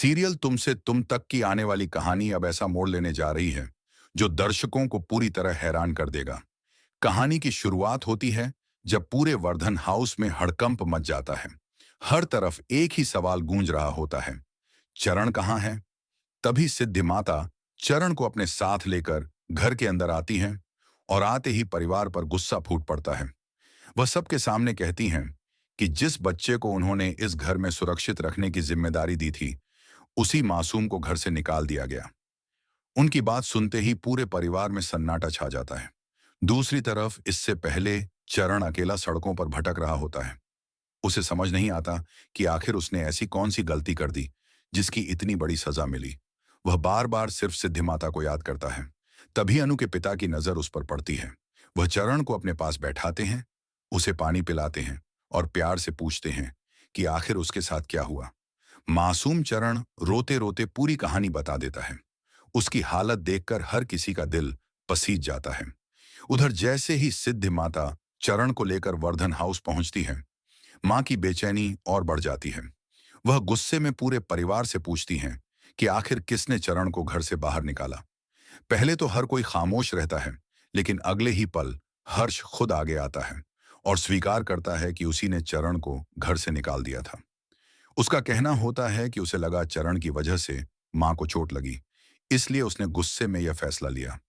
Serial तुमसे तुम तक की आने वाली कहानी अब ऐसा मोड़ लेने जा रही है जो दर्शकों को पूरी तरह हैरान कर देगा। कहानी की शुरुआत होती है जब पूरे वर्धन हाउस में हड़कंप मच जाता है। हर तरफ एक ही सवाल गूंज रहा होता है, चरण कहाँ है? तभी सिद्धि माता चरण को अपने साथ लेकर घर के अंदर आती हैं और आते ही परिवार पर गुस्सा फूट पड़ता है। वह सबके सामने कहती हैं कि जिस बच्चे को उन्होंने इस घर में सुरक्षित रखने की जिम्मेदारी दी थी, उसी मासूम को घर से निकाल दिया गया। उनकी बात सुनते ही पूरे परिवार में सन्नाटा छा जाता है। दूसरी तरफ इससे पहले चरण अकेला सड़कों पर भटक रहा होता है। उसे समझ नहीं आता कि आखिर उसने ऐसी कौन सी गलती कर दी जिसकी इतनी बड़ी सजा मिली। वह बार बार सिर्फ सिद्धि माता को याद करता है। तभी अनु के पिता की नजर उस पर पड़ती है। वह चरण को अपने पास बैठाते हैं, उसे पानी पिलाते हैं और प्यार से पूछते हैं कि आखिर उसके साथ क्या हुआ। मासूम चरण रोते रोते पूरी कहानी बता देता है। उसकी हालत देखकर हर किसी का दिल पसीज जाता है। उधर जैसे ही सिद्धि माता चरण को लेकर वर्धन हाउस पहुंचती है, मां की बेचैनी और बढ़ जाती है। वह गुस्से में पूरे परिवार से पूछती हैं कि आखिर किसने चरण को घर से बाहर निकाला। पहले तो हर कोई खामोश रहता है, लेकिन अगले ही पल हर्ष खुद आगे आता है और स्वीकार करता है कि उसी ने चरण को घर से निकाल दिया था। उसका कहना होता है कि उसे लगा चरण की वजह से मां को चोट लगी, इसलिए उसने गुस्से में यह फैसला लिया।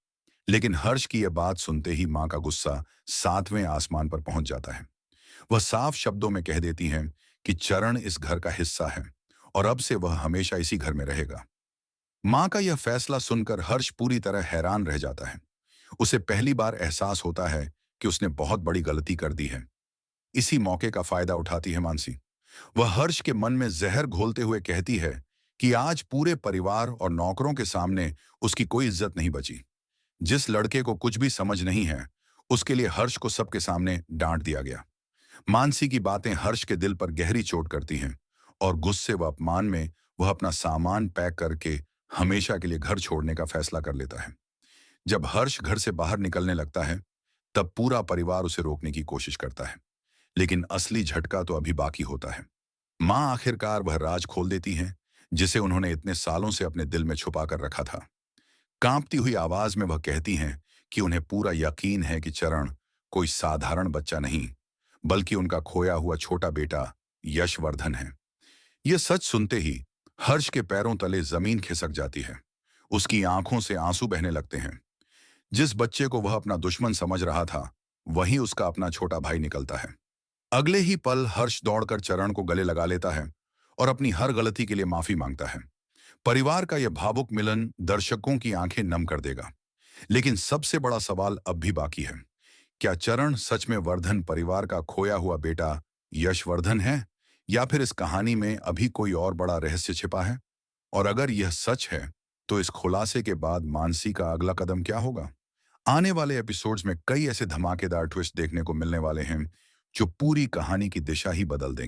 लेकिन हर्ष की यह बात सुनते ही मां का गुस्सा 7वें आसमान पर पहुंच जाता है। वह साफ शब्दों में कह देती हैं कि चरण इस घर का हिस्सा है और अब से वह हमेशा इसी घर में रहेगा। मां का यह फैसला सुनकर हर्ष पूरी तरह हैरान रह जाता है। उसे पहली बार एहसास होता है कि उसने बहुत बड़ी गलती कर दी है। इसी मौके का फायदा उठाती है मानसी। वह हर्ष के मन में जहर घोलते हुए कहती है कि आज पूरे परिवार और नौकरों के सामने उसकी कोई इज्जत नहीं बची। जिस लड़के को कुछ भी समझ नहीं है, उसके लिए हर्ष को सबके सामने डांट दिया गया। मानसी की बातें हर्ष के दिल पर गहरी चोट करती हैं और गुस्से व अपमान में वह अपना सामान पैक करके हमेशा के लिए घर छोड़ने का फैसला कर लेता है। जब हर्ष घर से बाहर निकलने लगता है, तब पूरा परिवार उसे रोकने की कोशिश करता है, लेकिन असली झटका तो अभी बाकी होता है। मां आखिरकार वह राज खोल देती हैं जिसे उन्होंने इतने सालों से अपने दिल में छुपा कर रखा था। कांपती हुई आवाज में वह कहती हैं कि उन्हें पूरा यकीन है कि चरण कोई साधारण बच्चा नहीं, बल्कि उनका खोया हुआ छोटा बेटा यशवर्धन है। यह सच सुनते ही हर्ष के पैरों तले जमीन खिसक जाती है। उसकी आंखों से आंसू बहने लगते हैं। जिस बच्चे को वह अपना दुश्मन समझ रहा था, वही उसका अपना छोटा भाई निकलता है। अगले ही पल हर्ष दौड़कर चरण को गले लगा लेता है और अपनी हर गलती के लिए माफी मांगता है। परिवार का यह भावुक मिलन दर्शकों की आंखें नम कर देगा। लेकिन सबसे बड़ा सवाल अब भी बाकी है। क्या चरण सच में वर्धन परिवार का खोया हुआ बेटा यशवर्धन है, या फिर इस कहानी में अभी कोई और बड़ा रहस्य छिपा है? और अगर यह सच है, तो इस खुलासे के बाद मानसी का अगला कदम क्या होगा? आने वाले एपिसोड्स में कई ऐसे धमाकेदार ट्विस्ट देखने को मिलने वाले हैं जो पूरी कहानी की दिशा ही बदल देंगे।